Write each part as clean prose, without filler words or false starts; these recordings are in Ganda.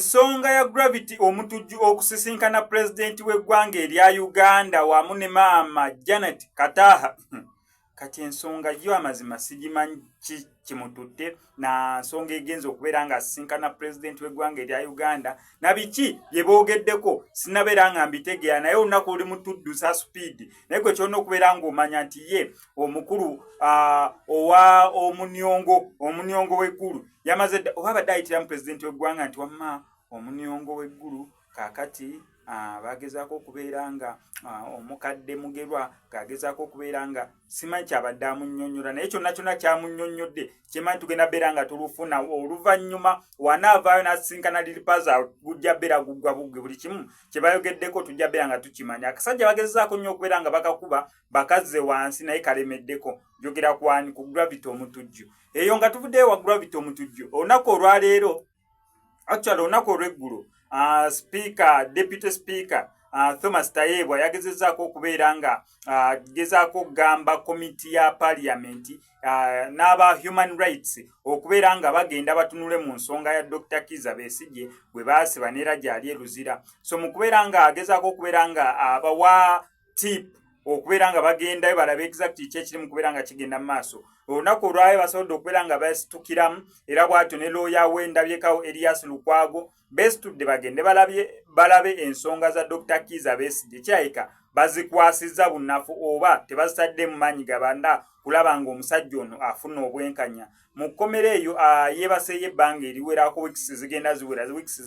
ensonga ya Gravity omutujju okusisinkana president w'eggwanga erya Uganda wamu ne maama Janet Kataha kati ensonga yo amazima sigimanyi kimututte na nsonga egenza okubeera nga asisinkana president w'eggwanga erya Uganda na biki bye boogeddeko sinabeera nga mbitegeera naye olunaku luli mutuddusa speed naye gwe kyolina okubeera ng'omanya nti ye omukulu owa omuniongo w'eggulu yamaze oba abadde ayitiramu president w'eggwanga nti wamma omuniongo w'eggulu kaakati bagezaako okubeera nga omukadde Mugerwa kagezaako okubeera nga simanyi kyabadde amunnyonnyola naye kyonna kyonna kyamunnyonnyodde kimanyi tugenda beera nga tulufuna oluvannyuma wanaavaayo n'asisinkana liripaza gujja beera guggwa bugwe buli kimu kye bayogeddeko tujja beera nga tukimanya akasajja bagezaako nnyo okubeera nga bakakuba bakazze wansi naye kalemeddeko njogera kwani ku Gravity omutujju eyo nga tuvuddeyo wa Gravity omutujju olunaku olwaleero actually olunaku olw'eggulo Deputy Speaker Thomas Tayebwa yagezezzaako okubeera nga gezaako okugamba komiti ya Parliament n'aba Human Rights okubeera nga bagenda batunule mu nsonga ya Dr. Kizza Besigye bwe baasiba neera gyali eruzira so mu kubeera nga agezaako okubeera nga abawa tip okubeera nga bagendayo balabe exactly kyekiri mu kubeera nga kigenda mu maaso olunaku olwayo basobodde okubeera nga basitukiramu era bw'atyo ne looya w'endabyekawo Erias Lukwago besitudde bagende balabe ensonga za Dr. Kizza Besigye kyayika bazikwasizza bunnafu oba tebazitadde mu maanyi gabanda kulaba ng'omusajja ono afuna obwenkanya mu kkomera eyo yeebaseeyo ebbanga eriwerako wiikisi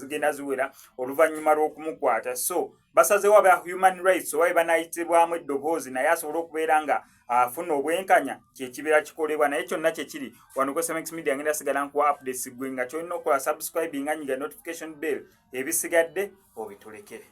zigenda ziwera oluvannyuma lw'okumukwata so basazeewo aba Human Rights oba banaayitibwamu eddoboozi naye asobole okubeera nga afuna obwenkanya kyekibeera kikolebwa naye kyonna kyekiri wano ku SMX Media ngenda sigala nkuwa updates gwe nga kyolina okukola subscribe nga nyiga notification bell ebisigadde obitulekere.